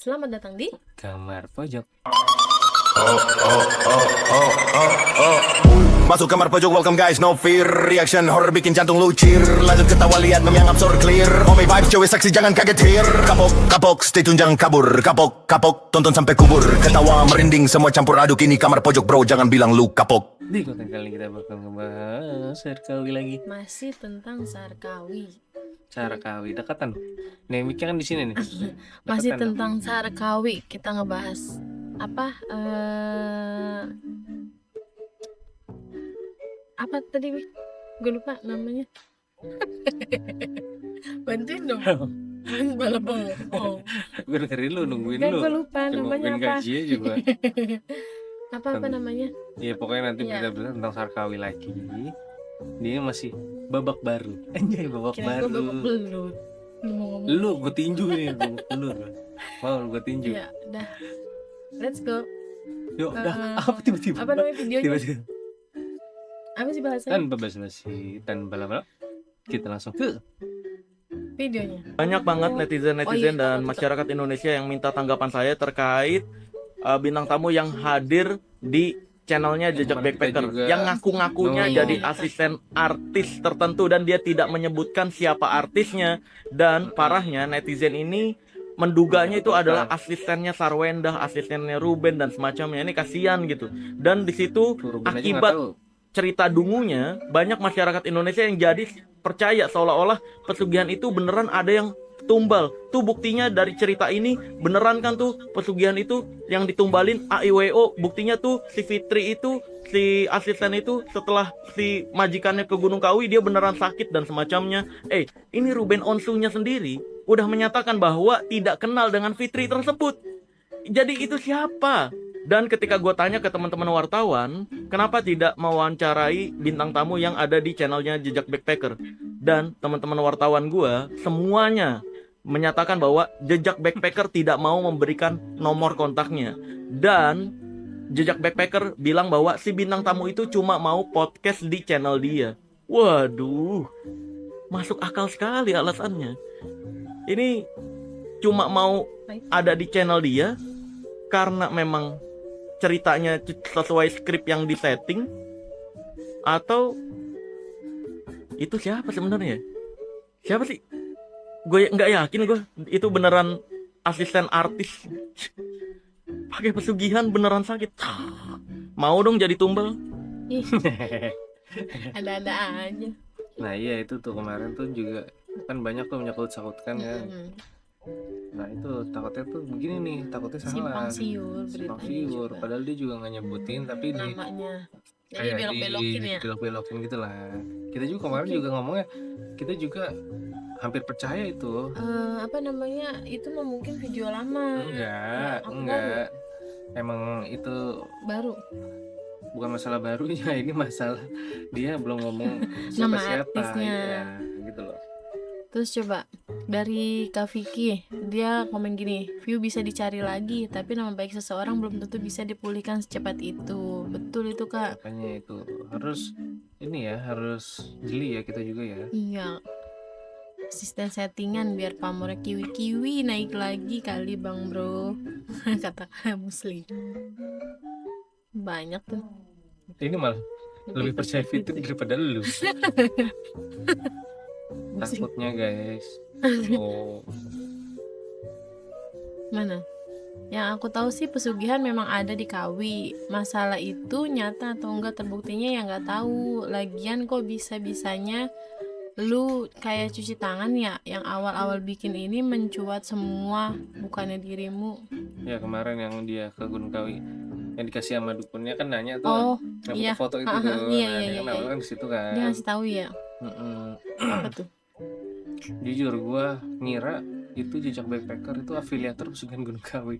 Selamat datang di Kamar pojok. Masuk kamar pojok, welcome guys, no fear. Reaction horror bikin jantung lucir. Lanjut ketawa, lihat meme yang absurd clear. Omey vibes, cewek saksi jangan kaget here. Kapok, kapok, stay tune jangan kabur. Kapok, kapok, tonton sampai kubur. Ketawa merinding, semua campur aduk. Ini kamar pojok bro, jangan bilang lu kapok. Di konten kali kita bakal ngebahas Sarkawi lagi. masih tentang Sarkawi. Sarkawi dekatan. Nih mic-nya kan di sini nih. Masih Dekatan tentang Sarkawi kita ngebahas apa apa tadi gue lupa namanya. Bantuin dong. Malah bohong. Gue dengerin lu, nungguin Gak, lu. gue lupa namanya Nungguin apa. gajinya juga. Apa namanya? Iya pokoknya nanti Iya. berita-berita tentang Sarkawi lagi. Dia masih babak baru. Anjay babak Kira gue baru. babak belut. Lu mau ngomong? Lu gue tinju nih, babak belur. Mau gue tinju. Iya, dah. Let's go. Yuk, dah. Apa tiba-tiba? Apa namanya videonya? Tiba-tiba. Apa sih bahasanya? Tanpa basa-basi, tanpa lama-lama, kita langsung ke Videonya. Banyak banget netizen-netizen Oh, iya, dan betul. masyarakat Indonesia yang minta tanggapan saya terkait bintang tamu yang hadir di channelnya Jejak Kemarin kita Backpacker juga yang ngaku-ngakunya Oh, jadi iya. asisten artis tertentu dan dia tidak menyebutkan siapa artisnya, dan parahnya netizen ini menduganya itu adalah asistennya Sarwendah, asistennya Ruben dan semacamnya. Ini kasihan gitu. Dan di situ Ruben aja nggak akibat tahu. cerita dungunya banyak masyarakat Indonesia yang jadi percaya seolah-olah pesugihan itu beneran ada yang tumbal. Tuh buktinya dari cerita ini beneran kan tuh pesugihan itu yang ditumbalin AIWO. Buktinya tuh si Fitri itu, si asisten itu setelah si majikannya ke Gunung Kawi dia beneran sakit dan semacamnya. Ini Ruben Onsunya sendiri udah menyatakan bahwa tidak kenal dengan Fitri tersebut. Jadi itu siapa? Dan ketika gue tanya ke teman-teman wartawan, kenapa tidak mewawancarai bintang tamu yang ada di channelnya Jejak Backpacker? Dan teman-teman wartawan gue semuanya menyatakan bahwa Jejak Backpacker tidak mau memberikan nomor kontaknya. Dan Jejak Backpacker bilang bahwa si bintang tamu itu cuma mau podcast di channel dia. Waduh, masuk akal sekali alasannya. Ini cuma mau ada di channel dia karena memang ceritanya sesuai skrip yang disetting, atau itu siapa sebenarnya? Siapa sih? Gue nggak yakin itu beneran asisten artis. Pakai pesugihan beneran sakit. Mau dong jadi tumbal? Ih, ada-ada aja. Nah iya itu tuh kemarin tuh juga kan banyak tuh menyangkut-sangkutkan kan. Mm-mm. Nah itu takutnya tuh begini nih, takutnya salah. Simpang siur Simpang beritanya siur. juga. Padahal dia juga nggak nyebutin tapi di Namanya. Jadi kayak belok-belokin ya. belok-belokin gitu lah. Kita juga kemarin juga ngomongnya, kita juga hampir percaya itu. Apa namanya? Itu mah mungkin video lama. Enggak, aku enggak. Emang itu Baru. bukan masalah barunya, ini masalah dia belum ngomong Nama siapa-siapa artisnya. ya, gitu loh. Terus coba dari Kak Vicky, dia komen gini, view bisa dicari lagi, tapi nama baik seseorang belum tentu bisa dipulihkan secepat itu. Betul itu Kak. Makanya itu harus ini ya, harus jeli ya kita juga ya. Iya. Asisten settingan biar pamornya kiwi-kiwi naik lagi kali Bang Bro. Kata Kak Muslim. Banyak tuh. Ini malah lebih percaya Fitri daripada lu. Takutnya guys. Oh, Mana? Yang aku tahu sih pesugihan memang ada di Kawi. Masalah itu nyata atau enggak terbuktinya ya nggak tahu. Lagian kok bisa-bisanya lu kayak cuci tangan ya, yang awal-awal bikin ini mencuat semua, bukannya dirimu. ya kemarin yang dia ke Gunung Kawi yang dikasih sama dukunnya kan nanya tuh, Oh, yang iya. foto itu tuh. Iya, Nah, iya, dia iya, kan iya. awalnya kan di situ kan. Dia ngasih tahu ya. Mm-mm. Apa tuh? Jujur gua ngira itu Jejak Backpacker itu afiliator pesugihan Gunung Kawi.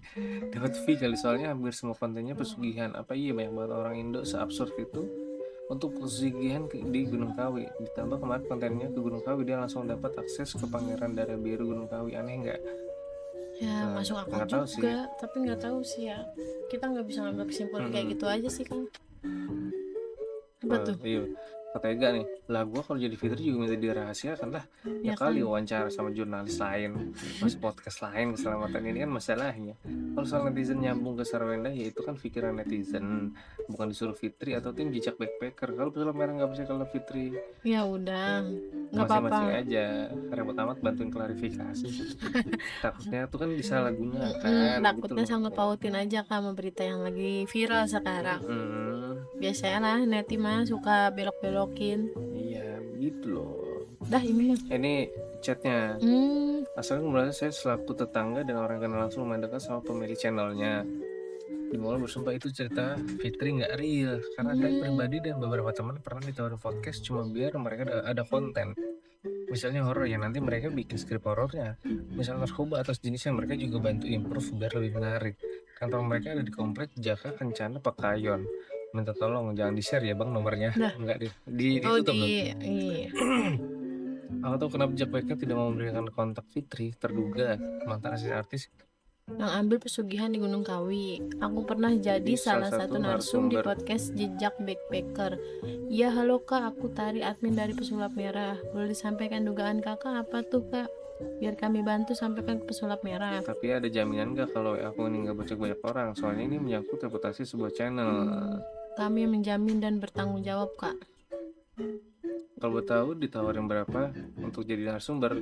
Dapat fee kali, soalnya hampir semua kontennya pesugihan. Apa iya banyak banget orang Indo seabsurd itu untuk pesugihan di Gunung Kawi. Ditambah kemarin kontennya ke Gunung Kawi, dia langsung dapat akses ke Pangeran Darah Biru Gunung Kawi. Aneh nggak? Ya Nah, masuk akal nggak tahu juga, tapi nggak tahu sih ya. Kita nggak bisa ngambil kesimpulan kayak gitu aja sih kan. Apa tuh? Iya. Tega nih lah, gue kalau jadi Fitri juga minta dirahasiakan lah ya Ya kali kan? wawancara sama jurnalis lain, masih podcast lain, keselamatan ini kan masalahnya. Kalau soal netizen nyambung ke Sarwenda ya itu kan pikiran netizen, bukan disuruh Fitri atau tim jejak backpacker. Kalau pesulap merah nggak bisa kalau Fitri Ya udah, nggak apa-apa. masing-masing aja, repot amat bantuin klarifikasi. Takutnya tuh kan disalahgunakan gitu Takutnya loh. sangkut pautin aja Kak sama berita yang lagi viral sekarang. Biasanya lah neti mah suka belok-belokin. Iya gitu loh. Dah ini mah. Ini chatnya. Hmm, Asalnya merasa saya selaku tetangga dan orang kenal langsung lumayan dekat sama pemilik channelnya. Di momen bersumpah itu cerita Fitri nggak real karena saya pribadi dan beberapa teman pernah ditawarin podcast cuma biar mereka ada konten. Misalnya horor ya nanti mereka bikin skrip horornya. Misalnya narkoba atau jenisnya mereka juga bantu improve biar lebih menarik. Kantor mereka ada di komplek Jaka Kencana Pekayon. Minta tolong jangan di share ya bang nomornya. Nah. Enggak oh ditutup loh. iya. Aku tahu kenapa Jackpot tidak mau memberikan kontak Fitri terduga mantan artis Yang ambil pesugihan di Gunung Kawi. Aku pernah jadi salah satu narsum di podcast Jejak Backpacker. Ya halo Kak, aku Tari, admin dari Pesulap Merah. Boleh disampaikan dugaan kakak apa tuh Kak? Biar kami bantu sampaikan ke Pesulap Merah. Tapi ada jaminan nggak kalau aku ini nggak bocek banyak orang? Soalnya ini menyangkut reputasi sebuah channel. Kami menjamin dan bertanggung jawab Kak. Kalau boleh tahu ditawarin berapa untuk jadi narasumber?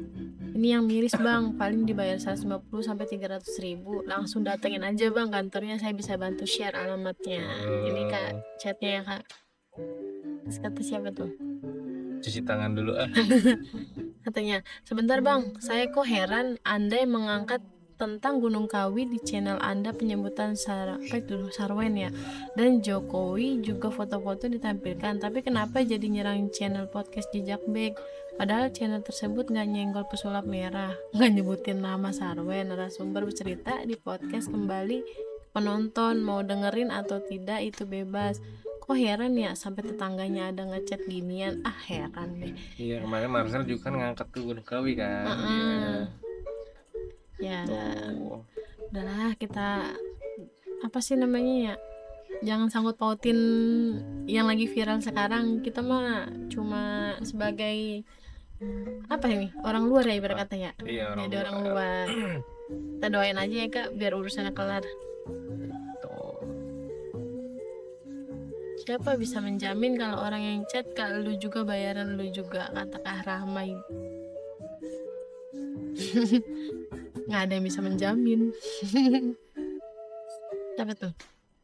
Ini yang miris bang, paling dibayar 150 sampai 300 ribu. Langsung datengin aja bang kantornya, saya bisa bantu share alamatnya. Ini Kak, chatnya ya Kak. Terus kata siapa tuh? Cuci tangan dulu ah. Katanya, sebentar bang, saya kok heran Anda yang mengangkat tentang Gunung Kawi di channel Anda penyebutan Sarwen ya, dan Jokowi juga foto-foto ditampilkan, tapi kenapa jadi nyerang channel podcast Jejak Back? Padahal channel tersebut nggak nyenggol Pesulap Merah, nggak nyebutin nama Sarwen. Narasumber bercerita di podcast kembali, penonton mau dengerin atau tidak itu bebas. Kok heran ya sampai tetangganya ada ngechat ginian, heran deh. Iya kemarin Marcel juga kan ngangkat ke Gunung Kawi kan. Ya, Tuh. udahlah kita apa sih namanya ya? Jangan sangkut pautin yang lagi viral sekarang. Kita mah cuma sebagai apa ini? Orang luar ya ibarat kata ya. Iya Jadi orang luar. Kita doain aja ya Kak biar urusannya kelar. Tuh. Siapa bisa menjamin kalau orang yang chat Kak lu juga bayaran lu juga, kata Kak Rahmai. Nggak ada yang bisa menjamin. Apa tuh?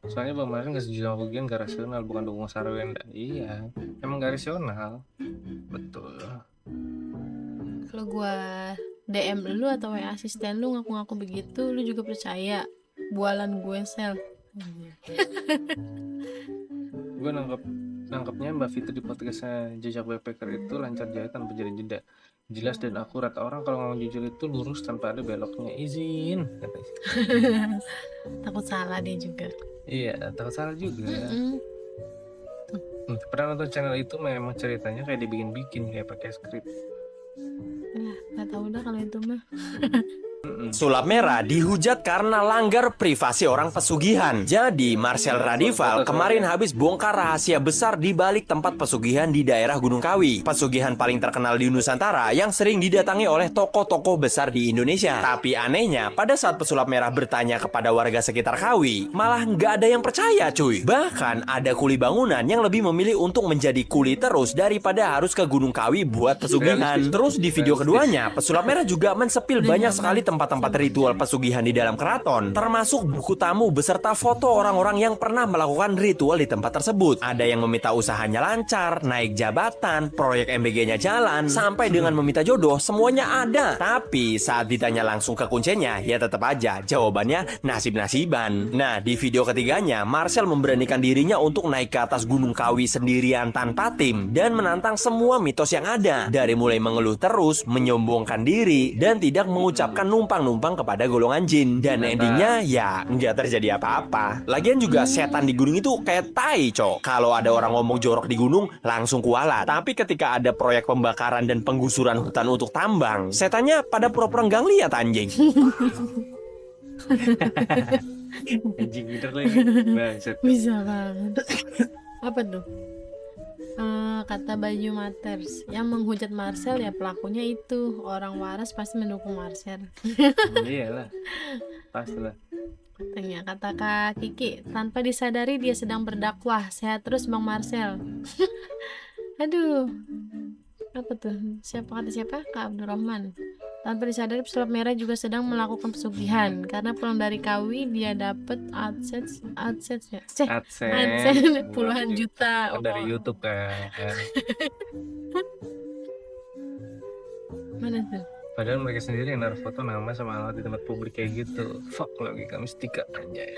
Soalnya Bang Marcel nggak setuju sama Bugian gak rasional, bukan dukung Sarwenda. Iya, emang gak rasional. Betul. Kalau gua DM lu atau WA asisten lu ngaku-ngaku begitu, lu juga percaya? Bualan gue sel. Gue nangkepnya Mbak Fitri di podcastnya Jejak Backpacker itu lancar jaya tanpa jeda-jeda, jelas dan akurat. Orang kalau ngomong jujur itu lurus tanpa ada beloknya. Izin katanya. Takut salah dia juga. Iya takut salah juga. Mm-mm. Pernah nonton channel itu memang ceritanya kayak dibikin-bikin kayak pakai skrip. Nggak tahu dah kalau itu mah. Sulap Merah dihujat karena langgar privasi orang pesugihan. Jadi Marcel Radival kemarin habis bongkar rahasia besar di balik tempat pesugihan di daerah Gunung Kawi. Pesugihan paling terkenal di Nusantara yang sering didatangi oleh tokoh-tokoh besar di Indonesia. Tapi anehnya pada saat Pesulap Merah bertanya kepada warga sekitar Kawi, malah nggak ada yang percaya cuy. Bahkan ada kuli bangunan yang lebih memilih untuk menjadi kuli terus daripada harus ke Gunung Kawi buat pesugihan. Terus di video keduanya Pesulap Merah juga mensepil banyak sekali tempat-tempat ritual pesugihan di dalam keraton, termasuk buku tamu beserta foto orang-orang yang pernah melakukan ritual di tempat tersebut. Ada yang meminta usahanya lancar, naik jabatan, proyek MBG-nya jalan, sampai dengan meminta jodoh, semuanya ada. Tapi saat ditanya langsung ke kuncinya, ya tetap aja jawabannya nasib-nasiban. Nah, di video ketiganya, Marcel memberanikan dirinya untuk naik ke atas Gunung Kawi sendirian tanpa tim dan menantang semua mitos yang ada. Dari mulai mengeluh terus, menyombongkan diri, dan tidak mengucapkan numpang-numpang kepada golongan jin. Dan endingnya ya nggak terjadi apa-apa. Lagian juga setan di gunung itu kayak tai cok. Kalau ada orang ngomong jorok di gunung langsung kualat. Tapi ketika ada proyek pembakaran dan penggusuran hutan untuk tambang, setannya pada pura-pura nggak lihat anjing. Anjing bener lagi. Bangsat. Bisa banget. Apa tuh? kata Baju Matters, yang menghujat Marcel ya pelakunya itu orang waras pasti mendukung Marcel. Iyalah, pastilah. Katanya kata Kak Kiki, tanpa disadari dia sedang berdakwah. Sehat terus Bang Marcel. Aduh, apa tuh? Kata siapa? Kak Abdurrahman. Tanpa disadari pesulap merah juga sedang melakukan pesugihan karena pulang dari Kawi dia dapat AdSense ya. AdSense puluhan juta. Dari YouTube kan. Mana tuh? Padahal mereka sendiri yang naruh foto nama sama alamat di tempat publik kayak gitu. Fuck, logika mistika anjay.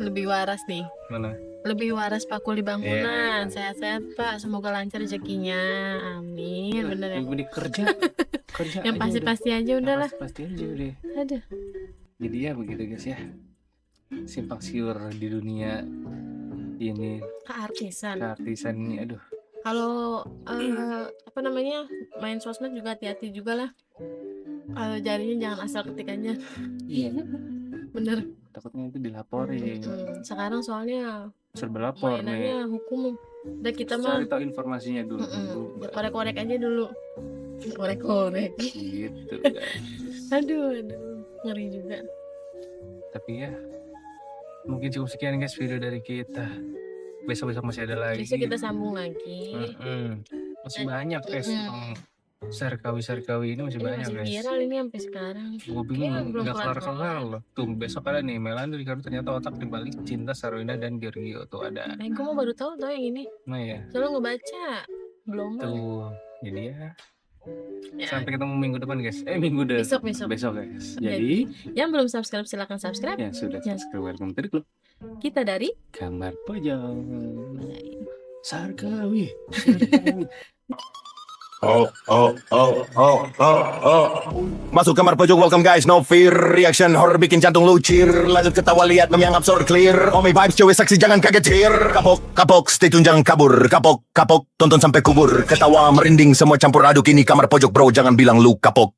Lebih waras nih. Mana? Lebih waras Pak Kuli bangunan. Sehat-sehat Pak, semoga lancar rezekinya. Amin. Bener ya. Ini kerja Yang aja pasti-pasti aja udah. udahlah. Pasti aja udah. Aduh. Jadi ya begitu guys ya. Simpang siur di dunia ini, Keartisan. keartisan ini, aduh. Kalau apa namanya main sosmed juga hati-hati juga lah. Kalau jarinya jangan asal ketik aja. Iya. Bener. Takutnya itu dilaporin. Sekarang soalnya Serba lapor nih. mainannya hukum. Udah kita mah Cari tahu informasinya dulu. ya korek-korek aja dulu. Korek-korek. Gitu guys. Aduh, ngeri juga. Tapi ya mungkin cukup sekian guys video dari kita. Besok-besok masih ada lagi. Besok kita sambung lagi. Masih banyak guys. Serkawi ini masih Ini banyak masih guys. viral ini sampai sekarang. Gue bingung Kayaknya belum nggak kelar-kelar. kelar loh. Tuh besok ada nih Melanda Ricardo ternyata otak dibalik cinta Sarwina dan Giorgio tuh ada. Gue mau baru tahu yang ini. Nah ya Soalnya ngebaca belum. tuh. Jadi ya Ya, sampai ketemu minggu depan guys. Minggu depan. Besok. Guys. Jadi yang belum subscribe silakan subscribe. ya sudah Ya. subscribe welcome to the club. Kita dari Kamar pojok. Sarkawi. Masuk kamar pojok, welcome guys, no fear. Reaction horror bikin jantung lucir. Lanjut ketawa, lihat meme yang absurd clear. Omi vibes, cewek saksi jangan kagetir. Kapok, kapok, stay tune jangan kabur. Kapok, kapok, tonton sampai kubur. Ketawa merinding semua campur aduk, ini kamar pojok bro, jangan bilang lu kapok.